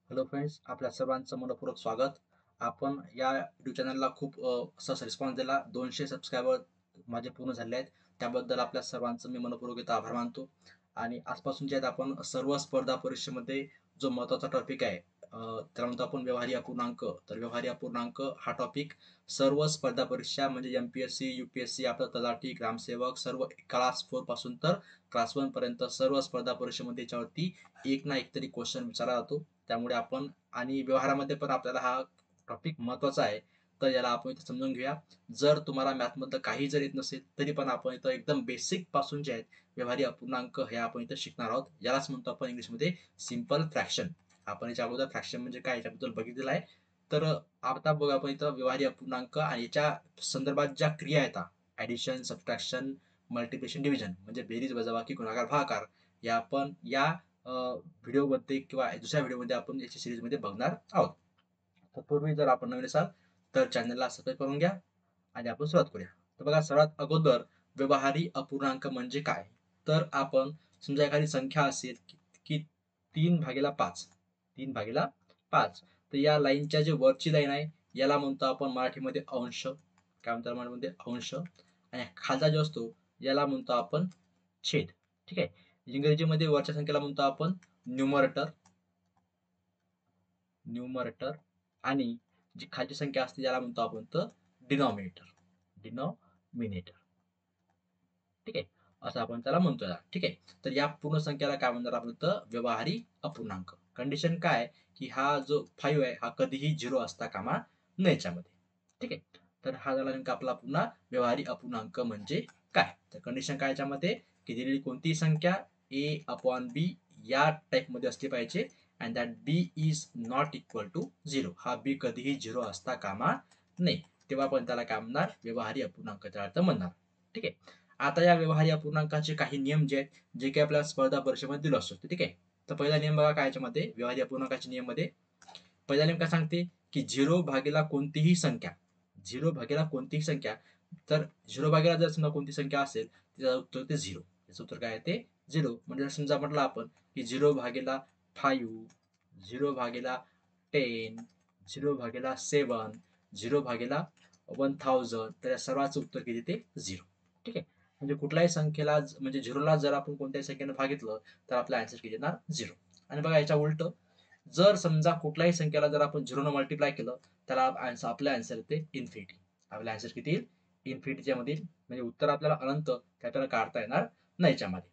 Hello friends, आपल्या सर्वांचं मनपूर्वक स्वागत. आपण या यूट्यूब चॅनलला खूप असा रिस्पॉन्स दिला. 200 सबस्क्रायबर माझे पूर्ण झाले आहेत. त्याबद्दल आपल्या सर्वांचं मी मनपूर्वक इथं आभार मानतो. आणि आजपासून जे आहेत आपण सर्व स्पर्धा परीक्षेमध्ये जो महत्त्वाचा टॉपिक आहे, त्याला म्हणतो आपण व्यवहारी अपूर्णांक. तर व्यवहारी अपूर्णांक हा टॉपिक सर्व स्पर्धा परीक्षा म्हणजे एम-पी-एस-सी, यू-पी-एस-सी, आपलं तलाठी, ग्रामसेवक सर्व क्लास 4 पासून तर क्लास 1 पर्यंत सर्व स्पर्धा परीक्षेमध्ये याच्यावरती एक ना एक तरी क्वेश्चन विचारला जातो. त्यामुळे आपण आणि व्यवहारामध्ये पण आपल्याला हा टॉपिक महत्त्वाचा आहे. तर याला आपण इथे समजून घेऊया. जर तुम्हाला मॅथमधलं काही जर येत नसेल, तरी पण आपण इथं एकदम बेसिक पासून जे आहेत व्यवहारी अपूर्णांक हे आपण इथं शिकणार आहोत. यालाच म्हणतो आपण इंग्लिशमध्ये सिंपल फ्रॅक्शन. आपण याच्या अगोदर फ्रॅक्शन म्हणजे काय याच्याबद्दल बघितलेलं आहे. तर आता बघा आपण इथं व्यवहारी अपूर्णांक आणि याच्या संदर्भात ज्या क्रिया आहेत, ॲडिशन, सबट्रॅक्शन, मल्टिप्लिकेशन, डिव्हिजन म्हणजे बेरीज, वजाबाकी, गुणाकार, भागाकार या आपण या व्हिडिओमध्ये किंवा दुसऱ्या व्हिडिओमध्ये आपण याची सिरीजमध्ये बघणार आहोत. तत्पूर्वी जर आपण नवीन असाल तर चॅनलला सबस्क्राईब करून घ्या आणि आपण सुरुवात करूया. तर बघा, सर्वात अगोदर व्यवहारी अपूर्णांक म्हणजे काय? तर आपण समजा एखादी संख्या असेल की 3/5, 3/5. तर या लाईनच्या जी वरची लाईन आहे याला म्हणतो आपण मराठीमध्ये अंश. काय म्हणतात मराठीमध्ये? अंश. आणि खालचा जो असतो याला म्हणतो आपण छेद. ठीक आहे. इंग्रजीमध्ये वरच्या संख्येला म्हणतो आपण न्यूमरेटर. न्यूमरेटर. आणि जी खालची संख्या असते त्याला म्हणतो आपण तर डिनॉमिनेटर. डिनॉमिनेटर. ठीक आहे. असं आपण त्याला म्हणतो. ठीक आहे. तर या पूर्ण संख्याला काय म्हणणार आपण तर व्यवहारी अपूर्णांक. कंडिशन काय की हा जो 5 आहे हा कधीही 0 असता कामा नये याच्यामध्ये. ठीक आहे. तर हा झाला नेमका आपला पुन्हा व्यवहारी अपूर्णांक म्हणजे काय. तर कंडिशन काय याच्यामध्ये की दिलेली कोणतीही संख्या a/b या टाइप मध्ये असली पाहिजे and that b is not equal to 0. हा b कधीही 0 असता कामा नये. तेव्हा आपण त्याला काय म्हणणार? व्यवहारी अपूर्णांकाचा अर्थ म्हणणार. ठीक आहे. आता या व्यवहारी अपूर्णांकाचे काही नियम जे आहेत जे काही आपल्या स्पर्धा परीक्षेमध्ये दिलं असतो. ठीक आहे. तर पहिला नियम बघा काय याच्यामध्ये व्यवहारी अपूर्णांकाच्या नियममध्ये पहिला नियम काय सांगते की 0 भागीला कोणतीही संख्या. 0 भागीला कोणतीही संख्या. तर 0 भागीला जर समजा कोणती संख्या असेल त्याचं उत्तर ते 0. त्याचं उत्तर काय आहे ते 0. म्हणजे समजा म्हटलं आपण की 0 भागीला 5, 0 भागीला 10, 0 भागीला 7, 0 भागीला 1000. तर या सर्वांचं उत्तर किती ते 0. ठीक आहे. म्हणजे कुठल्याही संख्येला म्हणजे 0ला जर आपण कोणत्याही संख्येनं भागितलं तर आपला आन्सर किती येणार? 0. आणि बघा याच्या उलट जर समजा कुठल्याही संख्येला जर आपण 0 मल्टिप्लाय केलं तर आपला आन्सर येते इन्फिनिटी. आपला आन्सर किती येईल? इन्फिनिटीच्या मध्ये. म्हणजे उत्तर आपल्याला अनंत त्याला काढता येणार नाही याच्यामध्ये.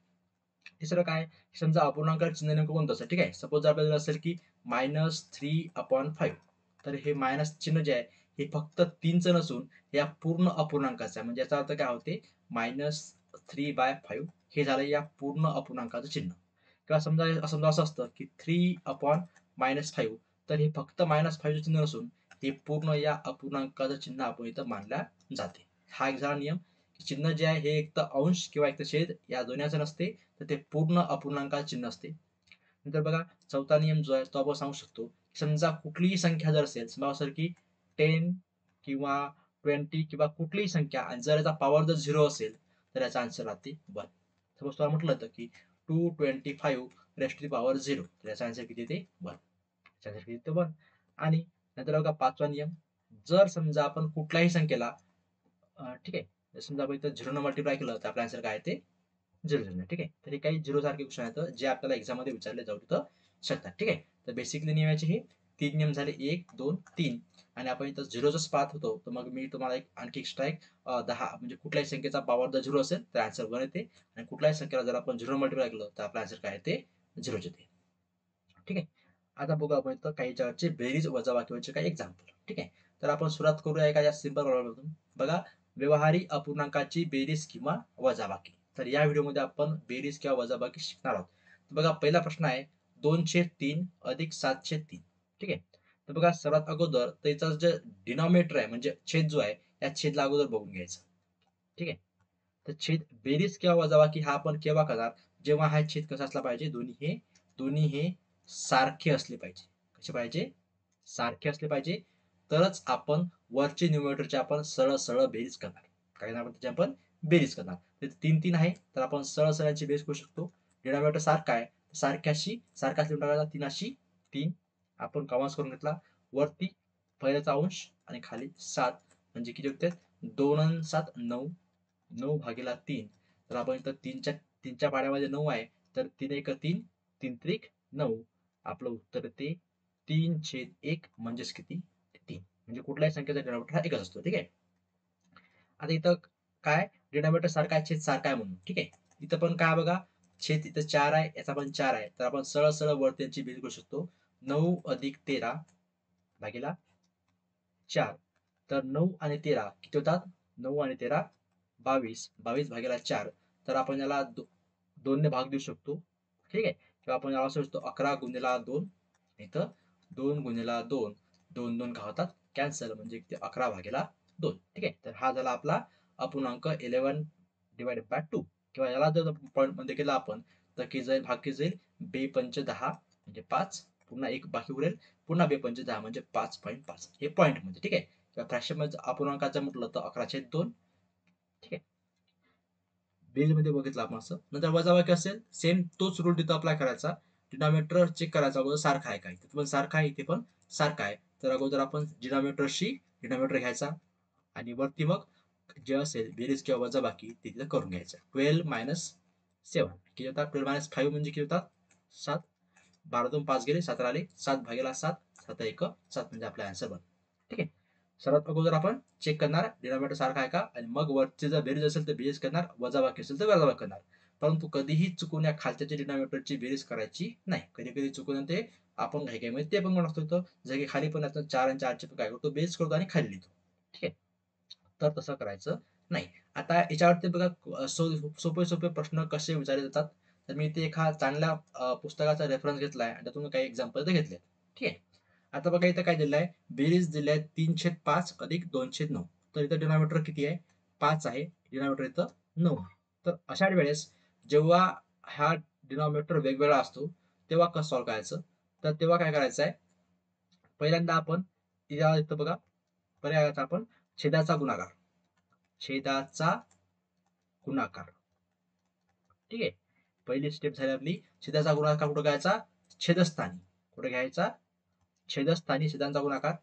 तिसरं काय? समजा अपूर्णांकाचं चिन्ह नेमकं कोणतं असेल? ठीक आहे. सपोज आपल्याला असेल की -3/5. तर हे मायनस चिन्ह जे आहे हे फक्त 3चं नसून या पूर्ण अपूर्णांकाचं आहे. म्हणजे याचा अर्थ काय होते? -3/5 हे झालं या पूर्ण अपूर्णांकाचं चिन्ह. किंवा समजा असं असतं की 3/-5. तर हे फक्त -5चं चिन्ह नसून हे पूर्ण या अपूर्णांकाचं चिन्ह आपण इथं मानल्या जाते. हा एक झाला नियम. चिन्ह जे आहे हे एक तर अंश किंवा एक तर छेद या दोन्हीचं नसते, तर ते पूर्ण अपूर्णांकाचं चिन्ह असते. नंतर बघा चौथा नियम जो आहे तो आपण सांगू शकतो. समजा कुठलीही संख्या जर असेल, समजा असेल की 10 किंवा 20 किंवा कुठलीही संख्या आणि जर याचा पॉवर जर 0 असेल तर याचा आन्सर राहते 1. सपोज तुम्हाला म्हटलं होतं की 225 रेस्ट टू दी पॉवर 0. तर याचा आन्सर किती येते? 1. याचा आन्सर किती येते? 1. आणि नंतर बघा पाचवा नियम. जर समजा आपण कुठल्याही संख्येला ठीक आहे. समजा आपण इथं 0 मल्टिप्लाय केलं तर आपला आन्सर काय येते? 0. ठीक आहे. तर हे काही 0 सारखे क्वेश्चन आहेत जे आपल्याला एक्झाममध्ये विचारले जाऊ शकतात. ठीक आहे. तर बेसिकली नियमाचे हे 3 नियम झाले. 1, 2, 3. आणि आपण इथं 0च पाहत होतो. तर मग मी तुम्हाला एक आणखी एक्स्ट्रा एक 10 म्हणजे कुठल्याही संख्येचा पॉवर जर 0 असेल तर आन्सर 1 येते आणि कुठल्याही संख्येला जर आपण 0 मल्टिप्लाय केलं तर आपला आन्सर काय येते? 0 येते. ठीक आहे. आता बघू आपण इथं काही याच्यावरचे बेरीज वजाबाकीवरचे काही एक्झाम्पल. ठीक आहे. तर आपण सुरुवात करूया एखाद्या सिंपल प्रॉब्लेममधून. बघा, व्यवहारी अपूर्णांकाची बेरीज किंवा वजाबाकी. तर या व्हिडिओमध्ये आपण बेरीज किंवा वजाबाकी शिकणार आहोत. तर बघा पहिला प्रश्न आहे 2/3 अधिक 7/3. ठीक आहे. तर बघा सर्वात अगोदर त्याचा जे डिनॉमिनेटर आहे म्हणजे छेद जो आहे या छेदला अगोदर बघून घ्यायचं. ठीक आहे. तर छेद बेरीज किंवा वजाबाकी हा आपण केव्हा करणार? जेव्हा हा छेद कसा असला पाहिजे? दोन्ही हे सारखे असले पाहिजे. कसे पाहिजे? सारखे असले पाहिजे. तरच आपण वरचे न्यूमरेटरचे आपण सरळ सरळ बेरीज करणार. काय करणार आपण त्याची आपण बेरीज करणार. तर 3 आहे तर आपण सरळ सरळ याची बेरीज करू शकतो. डिनॉमिनेटर सारखा आहे. सारखा लिहून टाकायचा 3 3. आपण कॉमर्स करून घेतला, वरती पहिल्याचा अंश आणि खाली 7 म्हणजे किती होते 2 आणि 7 9, 9 भागीला 3. तर आपण इथं तीनच्या पाड्यामध्ये 9 आहे, तर 3 एक 3, 3 त्रिक 9. आपलं उत्तर ते 3/1 म्हणजेच किती 3. म्हणजे कुठल्याही संख्येचा डिनॉमिनेटर हा एकच असतो. ठीक आहे. आता इथं काय डिनॉमिनेटर सारखा आहे, छेद सारखा आहे म्हणून. ठीक आहे. इथं पण काय बघा, छेद इथं 4 आहे, याचा पण 4 आहे, तर आपण सरळ सरळ वरती यांची बेरीज करू शकतो. 9 अधिक 13 भागीला 4. तर 9 आणि 13 किती होतात? 9 आणि 13 22. 22 भागीला 4. तर आपण याला 2 ने भाग देऊ शकतो. ठीक आहे. किंवा आपण याला असू शकतो 11 गुणिला 2. इथं 2 गुणिला 2. 2 2 का होतात कॅन्सल, म्हणजे किती 11 भागीला 2. ठीक आहे. तर हा झाला आपला अपूर्णांक 11 डिवाइडेड बाय 2. किंवा याला जर पॉईंट मध्ये केला आपण, तर की जाईल भाग की जाईल 2 पंच 10 म्हणजे 5. पुन्हा एक बाकी उरेल, पुन्हा 2 पंच 10 म्हणजे 5.5. हे पॉईंट मध्ये. ठीक आहे. किंवा फ्रॅक्शन मध्ये अपूर्णांकाचं म्हटलं तर 11/2. ठीक आहे. बेरीज मध्ये बघितलं आपण असं. नंतर वजाबाकी असेल, सेम तोच रूल तिथं अप्लाय करायचा. डिनॉमिनेटर चेक करायचा अगोदर सारखा आहे का, इथे पण सारखा आहे, इथे पण सारखा आहे. तर अगोदर आपण डिनॉमिनेटरशी डिनॉमिनेटर घ्यायचा आणि वरती मग जे असेल बेरीज किंवा वजाबाकी ते तिथं करून घ्यायचं. 12 - 7 किती होतात? 12 - 5 म्हणजे किती होतात? 7. 12 5 गेले, 17 आले. 7 भागीला 7, 7 1 7 म्हणजे आपला आन्सर बन. ठीक आहे. सर्वात अगोदर आपण चेक करणार डिनॉमिनेटर सारखा आहे का, आणि मग वरची जर बेरीज असेल तर बेरीज करणार, वजाबाकी असेल तर वजाबाकी करणार. परंतु कधीही चुकून या खालच्या डिनॉमिनेटरची बेरीज करायची नाही. कधी कधी चुकून ते आपण घाई घाईमध्ये ते पण म्हणत होतं, जर की खाली पण 4 आणि 4 काय करतो, बेरीज करतो आणि खाली लिहितो. ठीक आहे. तर तसं करायचं नाही. आता याच्यावरती बघा सोपे सोपे प्रश्न कसे विचारले जातात. तर मी इथे एका चांगल्या पुस्तकाचा रेफरन्स घेतलाय आणि त्यातून काही एक्झाम्पल घेतले. ठीक आहे. आता बघा इथं काय दिलंय, बेरीज दिलाय 3/5 अधिक 2/9. तर इथं डिनॉमिनेटर किती आहे? 5 आहे. डिनॉमिनेटर इथं 9 आहे. तर अशा वेळेस जेव्हा हा डिनॉमिनेटर वेगवेगळा असतो, तेव्हा कसं सॉल्व्ह करायचं? तर तेव्हा काय करायचं आहे, पहिल्यांदा आपण इथं बघा, पर्यायाचा आपण छेदाचा गुणाकार, छेदाचा गुणाकार. ठीक आहे. पहिली स्टेप झाली आपली छेदाचा गुणाकार कुठं घ्यायचा? छेदस्थानी. कुठे घ्यायचा? छेदस्थानी छेदांचा गुणाकार.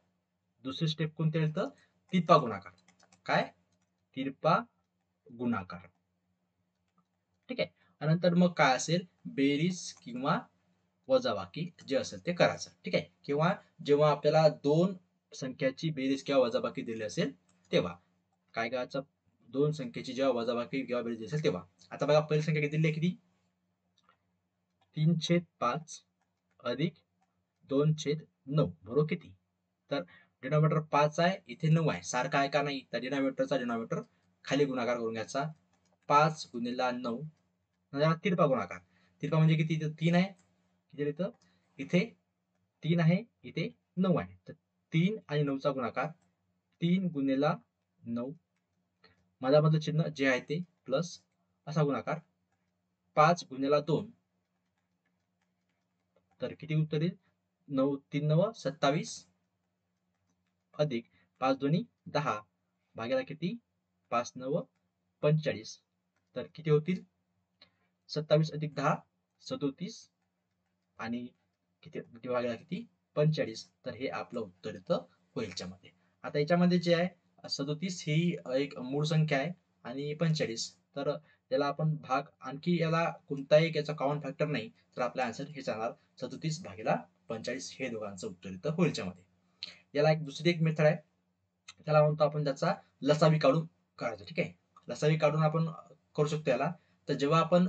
दुसरी स्टेप कोणती आहे तर तिरपा गुणाकार. काय? तिरपा गुणाकार. ठीक आहे. नंतर मग काय असेल, बेरीज किंवा वजाबाकी जे असेल ते करायचं. ठीक आहे. किंवा जेव्हा आपल्याला दोन संख्याची बेरीज किंवा वजाबाकी दिली असेल तेव्हा काय करायचं, दोन संख्येची जेव्हा वजाबाकी किंवा बेरीज असेल तेव्हा. आता बघा पहिली संख्या किती दिली आहे, किती? 3/5 अधिक 2/9 बरोबर किती? तर डिनॉमिनेटर 5 आहे, इथे 9 आहे, सारखा आहे का नाही? तर डिनॉमिनेटरचा डिनॉमिनेटर खाली गुणाकार करून घ्यायचा. 5 गुणिला 9 तिरपा गुणाकार. तिरपा म्हणजे किती? इथे 3 आहे, किती इथं? इथे 3 आहे, इथे 9 आहे. तर 3 आणि 9चा गुणाकार, 3 गुणिला 9 मधामधलं चिन्ह जे आहे ते प्लस असा गुणाकार. 5 गुणिला 2 तर किती उत्तर येईल? 9 3 9 27 अधिक 5 दोन्ही 10 भाग्याला किती? 5 9 45. तर किती होतील? 27 अधिक 10 37 आणि किती भाग्याला किती? 45. तर हे आपलं उत्तर इथं होईल याच्यामध्ये. आता याच्यामध्ये जे आहे 37 ही एक मूळ संख्या आहे आणि 45, तर याला आपण भाग, आणखी याला कोणताही एक याचा कॉमन फॅक्टर नाही, तर आपला आन्सर हे जाणार 37 भागीला 45. हे दोघांचं उत्तर इथं होईल याच्यामध्ये. याला एक दुसरी एक मेथड आहे, त्याला म्हणतो आपण त्याचा लसावी काढून करायचं. ठीक आहे. लसावी काढून आपण करू शकतो याला. तर जेव्हा आपण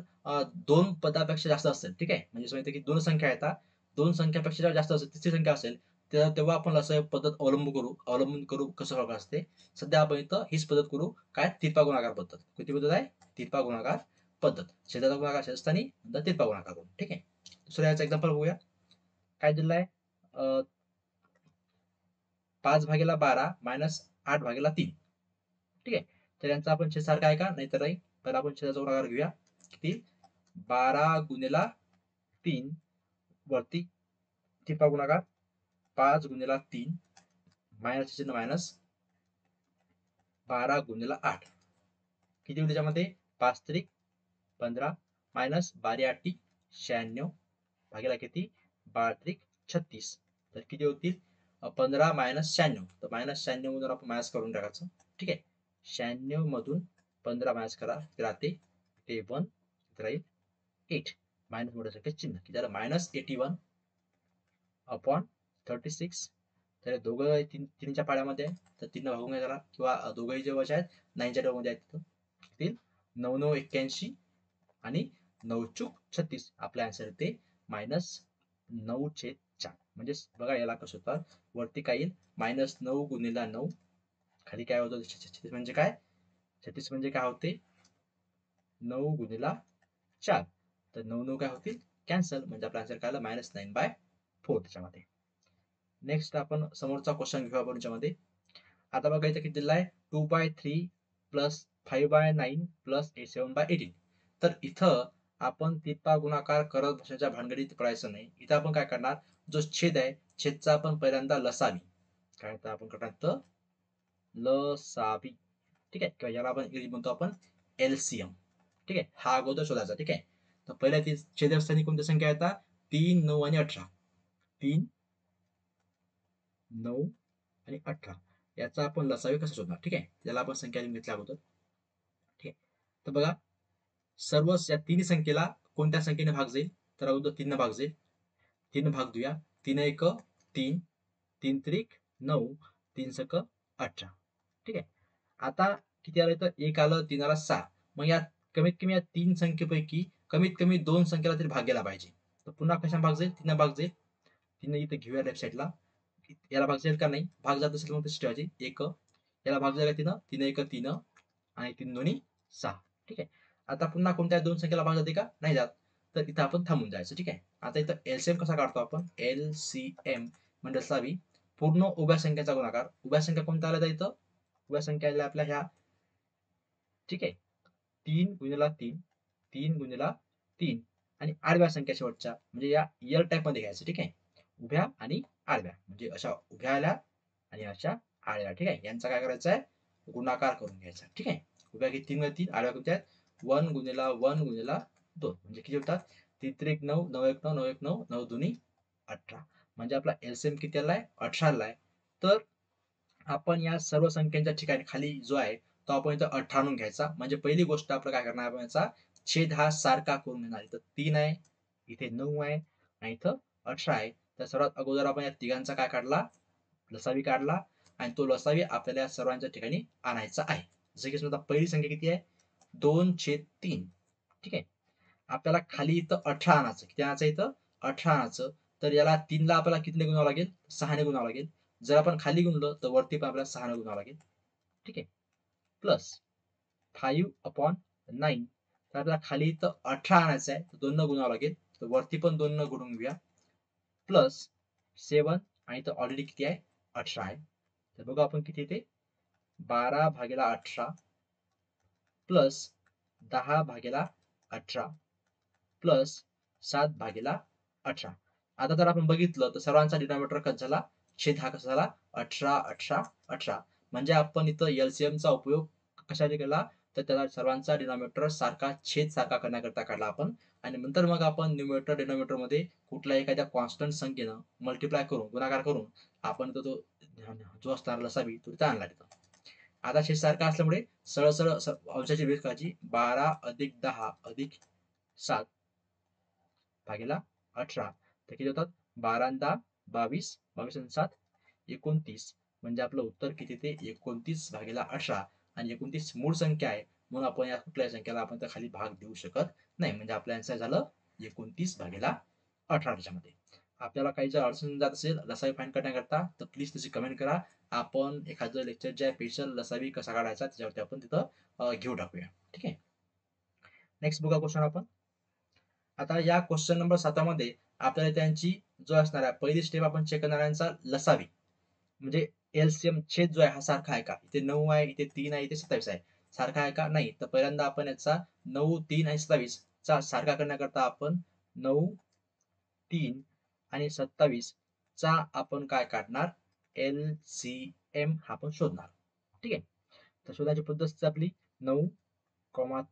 दोन पदापेक्षा जास्त असेल, ठीक आहे, म्हणजे समजतं की दोन संख्या येतात, दोन संख्यापेक्षा जेव्हा जास्त असेल, तिसरी संख्या असेल, तेव्हा आपण लसावी पद्धत अवलंबून करू कसं वापरायचं असते. सध्या आपण इथं हीच पद्धत करू, काय? तिरपा गुणाकार पद्धत. कोणती पद्धत आहे? तिरपा गुणाकार पद्धत. छेदाचा गुणाकार छेदस्थानी, नंतर तिरपा गुणाकार करून. ठीक आहे. दुसऱ्या याचं एक्झाम्पल बघूया. काय दिलं आहे? 5/12 - 8/3. ठीक आहे. तर यांचा आपण छेद सारखा आहे का? नाही तर नाही. तर आपण छेदाचा गुणाकार घेऊया. किती? 12 गुणिला 3 वरती तिरपा गुणाकार 5 गुणिला 3 मायनस चिन्ह मायनस 12 गुणिला 8 किती होईल त्याच्यामध्ये? 5 त्रिक 15 मायनस 12 8 96 भागेला किती? 12 त्रिक 36. तर किती होतील 15 मायनस 96, तर मायनस 96 मधून आपण मायनस करून टाकायचं. ठीक आहे, 96 मधून 15 मायनस करा, राहते ते 1, राहील 8, मायनस मोठ्या संख्येत चिन्ह किती झालं -81 अपॉन 36. तर दोघं तीनच्या पाड्यामध्ये आहे, तर 3 भागून काय करा, किंवा दोघंही जे वजा आहेत 9च्या डबलमध्ये आहेत, तिथं 9 9 81 आणि 9 चूक 36. आपला आन्सर येते -9/4. म्हणजे बघा याला कसं होतं, वरती काय येईल -9 गुणिला 9, खाली काय होतं 36 म्हणजे काय, 36 म्हणजे काय होते 9 गुणिला 4, तर 9 9 काय होतील कॅन्सल, म्हणजे आपला आन्सर काय आला -9/4 त्याच्यामध्ये. नेक्स्ट आपण समोरचा क्वेश्चन घेऊ आपण याच्यामध्ये. आता बघा इथं किती दिला आहे 2/3 प्लस 5/9 प्लस 7/18. तर इथं आपण तितपा गुणाकार करत बसण्याच्या भानगडीत पडायचं नाही. इथं आपण काय करणार, जो छेद आहे छेदचा आपण पहिल्यांदा लसावी, काय तर आपण करणार तर लसावी. ठीक आहे, किंवा याला आपण इंग्रजी म्हणतो आपण एलसीएम. ठीक आहे, हा अगोदर शोधायचा. ठीक आहे, तर पहिल्या छेदस्थानी कोणत्या संख्या येतात 3 9 आणि 18. 3 9 आणि 18 याचा आपण लसावी कसं शोधणार. ठीक आहे, त्याला आपण संख्या लिहून घेतल्या अगोदर. ठीक आहे, तर बघा सर्व या तिन्ही संख्येला कोणत्या संख्येने भाग जाईल, तर अगोदर 3 भाग जाईल, 3 भाग देऊया, 3 1 3, 3 त्रिक 9, 3 सक 18. ठीक आहे, आता किती आलं तर 1 आलं, 3 आला 6. मग या कमीत कमी या 3 संख्येपैकी कमीत कमी 2 संख्येला तरी भाग गेला पाहिजे. तर पुन्हा कशा भाग जाईल, 3 भाग जाईल, 3 इथं घेऊया लेफ्ट साईडला, याला भाग जाईल का नाही, भाग जात असेल मग तशी ठेवायची 1, याला भाग जाईल का 3, 3 1 3 आणि 3 2 6. ठीक आहे, आता पुन्हा कोणत्या 2 संख्येला भाग जाते का, नाही जात, तर इथं आपण थांबून जायचं. ठीक आहे, आता इथं एलसीएम कसा काढतो आपण, एलसीएम म्हणजे असावी पूर्ण उभ्या संख्येचा गुणाकार. उभ्या संख्या कोणत्या आल्या इथं, उभ्या संख्या आल्या आपल्या ह्या. ठीक आहे, 3 गुणिला 3, 3 गुणिला 3 आणि आडव्या संख्या शेवटच्या, म्हणजे या एल टाईप मध्ये घ्यायचं. ठीक आहे, उभ्या आणि आडव्या, म्हणजे अशा उभ्या आल्या आणि अशा आडव्या. ठीक आहे, यांचा काय करायचा आहे गुणाकार करून घ्यायचा. ठीक आहे, उभ्या किती 3 3, आडव्या किती आहेत 1 गुणिला 1 गुणिला 2, म्हणजे किती होतात 3 3 9 9 1 9 9 1 9 9 2 18, म्हणजे आपला एलसीएम किती आलाय 18 आलाय. तर आपण या सर्व संख्यांच्या ठिकाणी खाली जो आहे तो आपण इथं 18 आणून घ्यायचा. म्हणजे पहिली गोष्ट आपलं काय करणार, आपण याचा छेद हा सारखा करून घेणार. इथं 3 आहे, इथे 9 आहे आणि इथं 18 आहे. तर सर्वात अगोदर आपण या तिघांचा काय काढला, लसावी काढला, आणि तो लसावी आपल्याला या सर्वांच्या ठिकाणी आणायचा आहे. जसं की समजा पहिली संख्या किती आहे 2/3. ठीक आहे, आपल्याला खाली इथं 18 आणायचं, किती आणायचं इथं 18 आणायचं. तर याला 3 ला आपल्याला कितीने गुणावं लागेल, 6 ने गुणावं लागेल. जर आपण खाली गुणलं तर वरती पण आपल्याला 6 ने गुणावं लागेल. ठीक आहे, प्लस 5/9, तर आपल्याला खाली इथं 18 आणायचं आहे, तर 2 न गुणावं लागेल, तर वरती पण 2 न गुणून घेऊया. प्लस 7, आणि इथं ऑलरेडी किती आहे 18 आहे, तर बघू आपण किती येते 12/18 प्लस 10/18 प्लस 7/18. आता जर आपण बघितलं तर सर्वांचा डिनॉमिनेटर कसा झाला, छेद हा कसा झाला 18 18 18. म्हणजे आपण इथं एलसीएमचा उपयोग कशासाठी केला, तर त्याला सर्वांचा डिनॉमिनेटर सारखा छेद सारखा करण्याकरता काढला आपण. आणि नंतर मग आपण न्यूमरेटर डिनॉमिनेटर मध्ये कुठल्याही एखाद्या कॉन्स्टंट संख्येनं मल्टिप्लाय करून गुणाकार करून आपण तो जो असणार लसावी तो तिथं आणला तिथं. आता छेद सारखा असल्यामुळे सरळ सरळ अंशाची बेरीज करायची, 12 अधिक 10 अधिक 7 भागीला 18, तर किती होतात 12 आणि 10 22, 22 आणि 7 29. म्हणजे आपलं उत्तर किती ते 29/18. आणि 29 मूळ संख्या आहे, म्हणून आपण या कुठल्याही संख्येला आपण त्या खाली भाग देऊ शकत नाही. म्हणजे आपलं आन्सर झालं 29/18 त्याच्यामध्ये. आपल्याला काही जर अडचण जात असेल लसावी फाईंड करण्याकरता तर प्लीज तशी कमेंट करा. आपण एखादं लेक्चर जे आहे स्पेशल लसावी कसा काढायचा त्याच्यावरती आपण तिथं घेऊ टाकूया. ठीक आहे, नेक्स्ट बघा क्वेश्चन आपण. आता या क्वेश्चन नंबर 7 मध्ये आपल्याला त्यांची जो असणार आहे पहिली स्टेप आपण चेक करणाऱ्यांचा लसावी, म्हणजे एलसीएम छेद जो आहे हा सारखा आहे का, इथे 9 आहे, इथे 3 आहे, इथे 27 आहे, सारखा आहे का नाही. तर पहिल्यांदा आपण याचा 9 3 आणि 27 चा सारखा करण्याकरता आपण 9 3 आणि 27 चा आपण काय काढणार एलसीएम हा आपण शोधणार. ठीक आहे, तर शोधायची पद्धत आपली 9,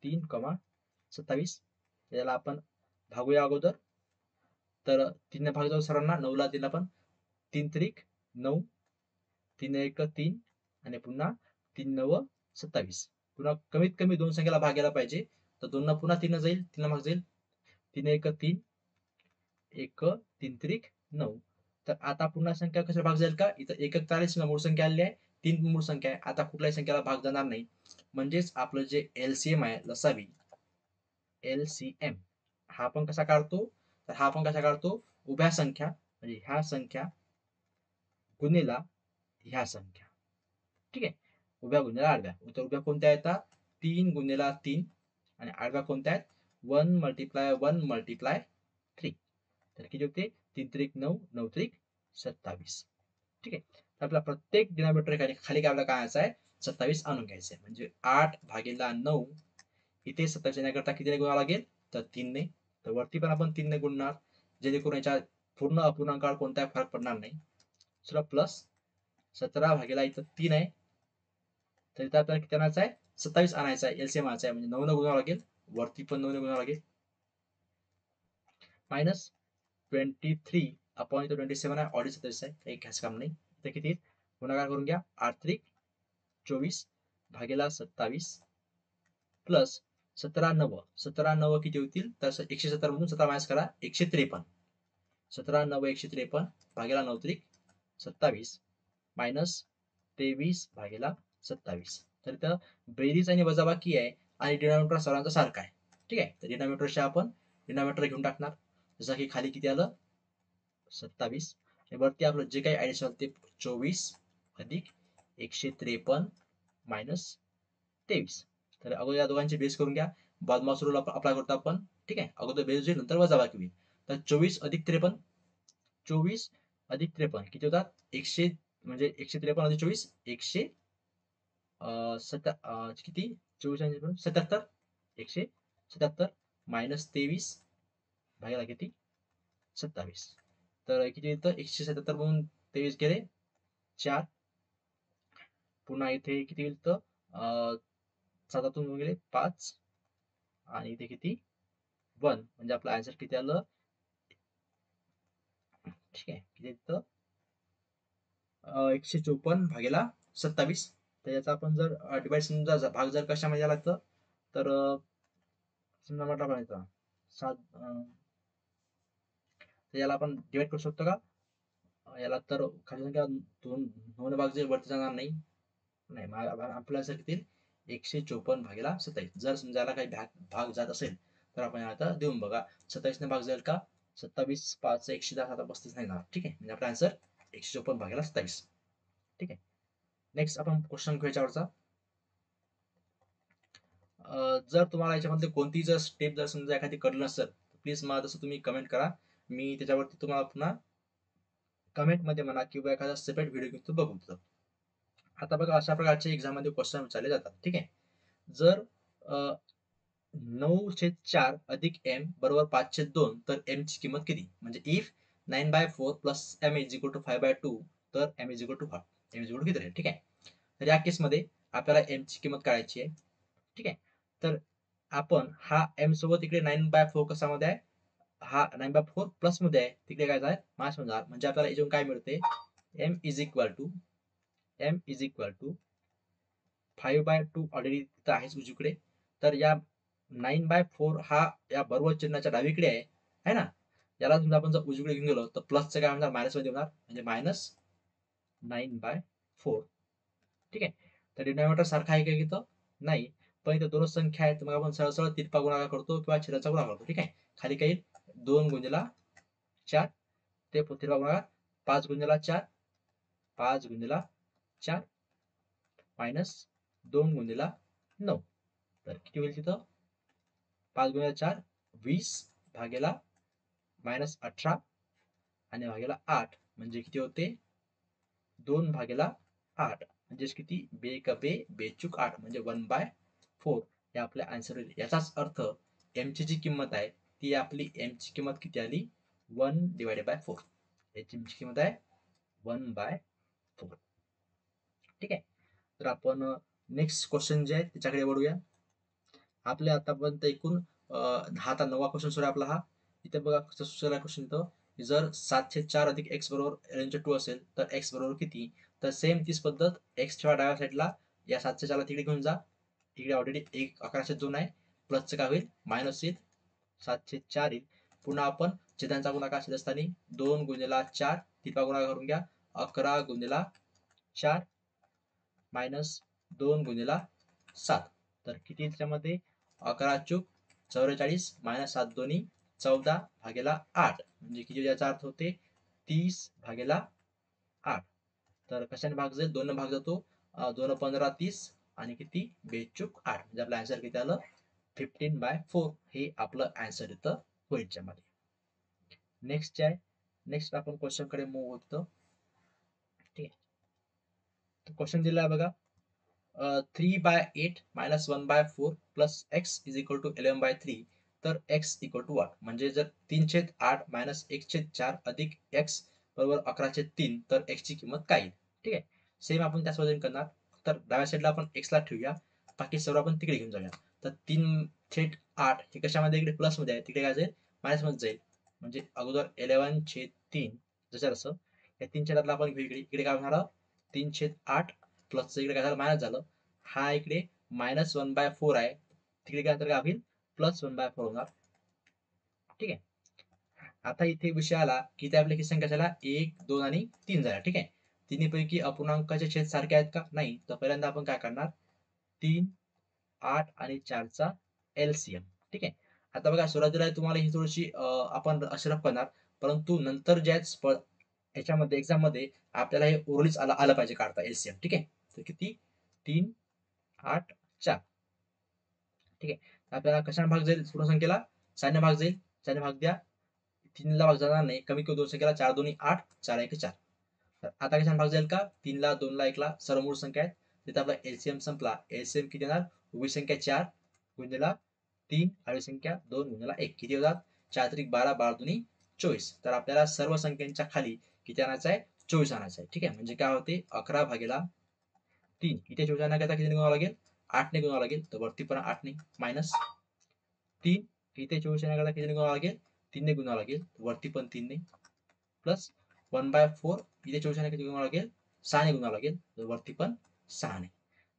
3, 27, याला आपण भागूया अगोदर. तर 3 ने भाग जाऊ सर्वांना, 9 ला 3 पण 3 त्रिक 9, 3 एक 3 आणि पुन्हा 3 9 27. पुन्हा कमीत कमी दोन संख्येला भाग गेला पाहिजे. तर 2 पुन्हा 3 जाईल, 3 भाग जाईल, 3 एक 3, एक 3 त्रिक 9. तर आता पुन्हा संख्या कशा भाग जाईल का? इथं एकक 40 मूळ संख्या आलेली आहे, 3 मूळ संख्या आहे. आता कुठल्याही संख्याला भाग जाणार नाही. म्हणजेच आपलं जे एलसीएम आहे लसावी, एलसीएम हा आपण कसा काढतो? तर हा आपण कसा काढतो? उभ्या संख्या म्हणजे ह्या संख्या गुणिला ह्या संख्या. ठीक आहे, उभ्या गुणिला आडव्या. तर उभ्या कोणत्या येतात? 3 गुणिला 3 आणि आडव्या कोणत्या आहेत? 1 मल्टिप्लाय 1 मल्टिप्लाय 3. तर किती होते? 3 त्रिक 9, 9 त्रिक 27. ठीक आहे, तर आपला प्रत्येक डिनॉमिनेटर खाली काय आपल्याला काय आहे? 27 आणून घ्यायचं आहे. म्हणजे 8 भागिले 9 इथे 27 येण्याकरता कितीने गुणावं लागेल? तर 3 ने. तर वरती पण आपण 3 ने गुणणार, जेणेकरून याच्या पूर्ण अपूर्णांकावर कोणताही फरक पडणार नाही. दुसरा प्लस 17 भागिले इथं 3 आहे, तर इथं आपल्याला किती आणायचं आहे? 27 आणायचं आहे, एलसीएम आणायचं आहे. म्हणजे 9 ने गुणावं लागेल, वरती पण 9 ने गुणावं लागेल. मायनस 23 अपॉन इथं 27 आहे, ऑडी 27 आहे, काही घ्यायचं काम नाही. इथं किती गुणाकार करून घ्या, 8 त्रिक 24 भागेला 27 प्लस 17 9. 17 9 किती होतील? तर 170 मधून 17 मायनस करा, 153. 17 9 153 भागेला 9 त्रिक 27 मायनस 23 भागेला 27. तर इथं बेरीज आणि वजाबाकी आहे आणि डिनॉमिनेटर सर्वांचा सारखा आहे. ठीक आहे, तर डिनॉमिनेटरशी आपण डिनॉमिनेटर घेऊन टाकणार. जसं की खाली किती आलं? 27. आणि वरती आपलं जे काही ऍडिशन ते 24 अधिक 153 मायनस 23. तर अगोदर या दोघांची बेस करून घ्या. बदमाश रूल अप्लाय करतो आपण. ठीक आहे, अगोदर बेस होईल, नंतर वजाबाकी होईल. तर 24 अधिक 53, 24 अधिक 53 किती होतात? 100 म्हणजे 153 अधिक 24 100 किती? 24 आणि 77, 177 मायनस 23 भागेला किती? 27. तर किती येतं? 177 म्हणून 23 गेले 4. पुन्हा इथे किती येईल? तर 7 गेले 5 आणि इथे किती? 1. म्हणजे आपलं आन्सर किती आलं? ठीक आहे, किती येतं? 154 भागेला 27. तर याचा आपण जर डिवाइड समजा भाग जर कशामध्ये लागतं तर समजा म्हटलं आपण याचा 7 तर याला आपण डिवाइड करू शकतो का? याला तर खाली संख्या दोन भाग जे वरती जाणार नाही. नाही, आपल्याला जर किती 154 भागेला 27. जर समजा याला काही भाग जात असेल तर आपण आता देऊन बघा. 27 ने भाग जाईल का? 27 5 110 35 नाही जाणार. ठीक आहे, म्हणजे आपला आन्सर 154 भागेला 27. ठीक आहे, नेक्स्ट आपण क्वेश्चन घेऊ याच्यावरचा. जर तुम्हाला याच्यामध्ये कोणती जर स्टेप जर समजा एखादी कळली नसेल तर प्लीज मला तसं तुम्ही कमेंट करा. मी त्याच्यावरती तुम्हाला पुन्हा कमेंट मध्ये म्हणा किंवा एखादा सेपरेट व्हिडिओ घेऊन बघू देतो. आता बघा, अशा प्रकारचे एक्झाम मध्ये क्वेश्चन विचारले जातात. ठीक आहे, जर 9/4 अधिक m बरोबर 5/2 तर m ची किंमत किती? म्हणजे if 9/4 plus m is equal to 5/2 तर m is equal to 5. m is equal to किती राहील? ठीक आहे, तर या केसमध्ये आपल्याला m ची किंमत काढायची आहे. ठीक आहे, तर आपण हा m सोबत इकडे 9/4 कशामध्ये आहे? हा 9/4 प्लस मध्ये आहे, तिकडे काय आहे? मायनस मध्ये आहे. म्हणजे आपल्याला याच्यातून काय मिळते? m is equal to 5/2 already तिथं आहेच उजवीकडे. तर या 9/4 हा या बरोबर चिन्हाच्या डावीकडे आहे ना? याला समजा आपण जर उजवीकडे घेऊन गेलो तर प्लसचं काय होणार? मायनस मध्ये होणार, म्हणजे मायनस 9/4. ठीक आहे, तर डिनॉमिनेटर सारखा आहे का इथं? नाही, पण इथं दोनच संख्या आहेत, मग आपण सरळ सरळ तिरपा गुणाकार करतो किंवा छेदाचा गुणाकार करतो. ठीक आहे, खाली काही 2 गुणिला 4 ते तिरपा गुणाकार 5 गुणिला 4 5 गुणिला 4 मायनस 2 गुणिला 9. तर किती होईल तिथं? 5 गुणिला 4 20 भागेला मायनस 18 आणि भागेला 8 म्हणजे किती होते? 2 भागेला 8 म्हणजे किती? बेचूक 8 म्हणजे 1/4 हे आपल्या आन्सर होईल. याचाच अर्थ m ची जी किंमत आहे ती आपली m ची किंमत किती आली? 1/4. याची किंमत आहे 1/4. ठीक आहे, तर आपण नेक्स्ट क्वेश्चन जे आहे त्याच्याकडे वळूया. आपले आतापर्यंत एकूण 10 9वा क्वेश्चन सुरू आहे आपला हा. इथे बघा कसं सुरू आहे क्वेश्चन. जर 7/4 अधिक x बरोबर ln/2 असेल तर x बरोबर किती? तर सेम तीच पद्धत x ठेवा डाव्या साईडला, या 7/4 तिकडे घेऊन जा. इकडे ऑलरेडी 11/2 आहे, प्लसचं काय होईल मायनस येईल, 7/4 येईल. पुन्हा आपण छेदांचा गुणाकार छेदस्थानी 2 गुणिले 4 तिथला गुणाकार करून घ्या, 11 गुणिले 4 मायनस 2 गुणिले 7. तर किती त्याच्यामध्ये 11 चूक 44 मायनस 7 दोन्ही 14 भागेला 8, म्हणजे किती याचा अर्थ होते 30/8. तर कशाने भाग जाईल, 2 भाग जातो, 2 15 30 आणि किती 2/8, म्हणजे आपलं आन्सर किती आलं 15/4. हे आपलं आन्सर इथं होईल याच्यामध्ये. नेक्स्ट आहे, नेक्स्ट आपण क्वेश्चन कडे मूव्ह होतो. ठीक आहे, क्वेश्चन दिला आहे बघा, 3/8 minus 1/4 plus x is equal to 11/3. तर x equal to what? म्हणजे जर 3/8 minus 1/4 अधिक x बरोबर 11/3 तर x ची किंमत काय येईल? ठीक आहे, सेम आपण त्याच पद्धतीने करणार. तर डाव्या साईडला आपण x ला ठेवूया, बाकी सर्व आपण तिकडे घेऊन जाऊया. तर 3/8 हे कशामध्ये इकडे प्लस मध्ये आहे, तिकडे काय जाईल मायनस मध्ये जाईल, म्हणजे अगोदर 11/3 जसं असं या 3/8 आपण घेऊ इकडे, इकडे काय होणार 3/8 प्लस इकडे काय झालं मायनस झालं, हा इकडे -1/4 आहे, तिकडे काय काय होईल +1/4 होणार. ठीक आहे, आता इथे विषय आला की त्या आपल्या संख्या झाला 1 2 आणि 3 झाल्या. ठीक आहे, तिन्हीपैकी अपूर्णांकाचे छेद सारखे आहेत का, नाही. तर पहिल्यांदा आपण काय करणार, 3 8 आणि 4 चा एलसीएम. ठीक आहे, आता बघा सुरुवातीला तुम्हाला ही थोडीशी आपण अशरफ करणार, परंतु नंतर ज्या याच्यामध्ये एक्झाम मध्ये आपल्याला हे ओरलीच आलं पाहिजे काढता एलसीएम. ठीक आहे, तर किती 3 8 4. ठीक आहे, आपल्याला कशाने भाग जाईल, पूर्ण संख्येला 4 ने भाग जाईल, 4 ने भाग द्या, 3 ला भाग जाणार नाही, कमी किंवा दोन संख्येला 4 2 8 4 1 4. तर आता कशाने भाग जाईल का, 3 ला 2 ला 1 ला सर्व मूळ संख्या आहेत, तिथे आपला एलसीएम संपला. एलसीएम किती येणार, उभी संख्या 4 गुणिला 3 आडवी संख्या 2 गुणिला 1 किती होतात 4 त्रिक 12 12 दुनी 24. तर आपल्याला सर्व संख्यांच्या खाली किती आणायचं आहे 24 आणायचं आहे. ठीक आहे, म्हणजे काय होते 11/3. इथे 24 आणण्याकरता किती गुणावं लागेल 8 ने गुणावं लागेल, तर वरती पण 8 ने मायनस 3 इथे 24 येण्याकरता किती गुणावं लागेल 3 ने गुणावं लागेल, वरती पण 3 ने, प्लस 1/4 इथे 24 किती गुणावं लागेल 6 ने गुणावं लागेल, वरती पण 6 ने.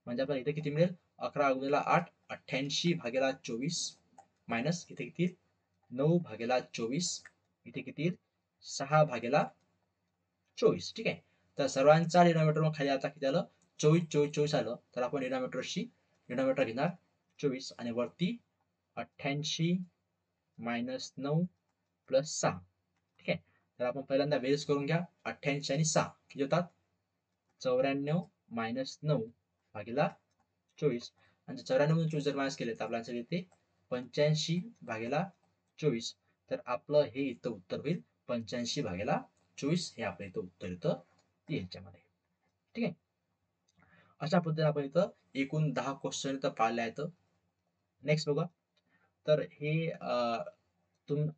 म्हणजे आपल्याला इथे किती मिळेल 11 गुणिला 8 88/24 मायनस इथे किती 9/24, इथे किती 6/24. ठीक आहे, तर सर्वांचा डिनॉमिनेटर मग खाली आता किती आलं 24 24 24 आलं, तर आपण डिनॉमिनेटर घेणार 24 आणि वरती 88 मायनस 9 प्लस 6. ठीक आहे, तर आपण पहिल्यांदा बेरीज करून घ्या, 88 आणि 6 किती होतात 94 मायनस 9 भागीला 24, आणि 94 मधून 24 जर मायनस केले तर आपल्याला येते 85/24. तर आपलं हे इथं उत्तर होईल 85/24, हे आपलं इथं उत्तर इथं येईल याच्यामध्ये. ठीक आहे, अशा पद्धतीने आपण इथं एकूण 10 क्वेश्चन इथं पाळले आहेत. नेक्स्ट बघा, तर हे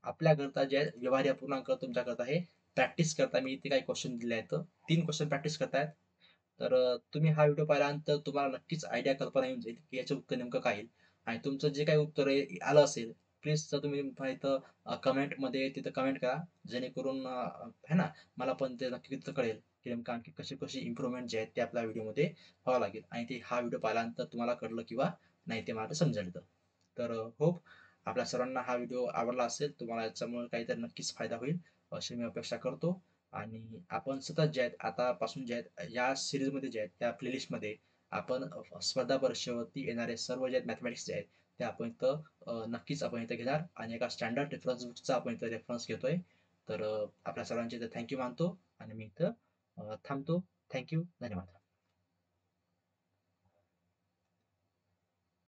आपल्याकरता जे व्यवहारी अपूर्णांक तुमच्याकरता हे प्रॅक्टिस करता मी इथे काही क्वेश्चन दिले आहेत, 3 क्वेश्चन प्रॅक्टिस करतायत. तर तुम्ही हा व्हिडिओ पाहिल्यानंतर तुम्हाला नक्कीच आयडिया कल्पना येऊन जाईल की याचं उत्तर नेमकं काय येईल, आणि तुमचं जे काही उत्तर आलं असेल प्लीज तुम्ही इथं कमेंटमध्ये तिथं कमेंट करा, जेणेकरून है ना मला पण ते नक्की तिथं कळेल की नेमकं आणखी कशी कशी इम्प्रूव्हमेंट जे आहेत ते आपल्या व्हिडिओमध्ये व्हावं लागेल, आणि ते हा व्हिडिओ पाहिल्यानंतर तुम्हाला कळलं किंवा नाही ते मला समजेल. तर होप आपल्या सर्वांना हा व्हिडिओ आवडला असेल, तुम्हाला याच्यामुळे काहीतरी नक्कीच फायदा होईल अशी मी अपेक्षा करतो. आणि आपण सतत जे आहेत आतापासून जे आहेत या सिरीजमध्ये जे आहेत त्या प्लेलिस्टमध्ये आपण स्पर्धा परीक्षेवरती येणारे सर्व जे आहेत मॅथमॅटिक्स जे आहेत ते आपण इथं नक्कीच आपण इथं घेणार, आणि एका स्टँडर्ड रेफरन्स बुकचा आपण इथं रेफरन्स घेतोय. तर आपल्या सर्वांचे इथं थँक्यू मानतो आणि मी इथं थांबतो. थँक्यू, धन्यवाद.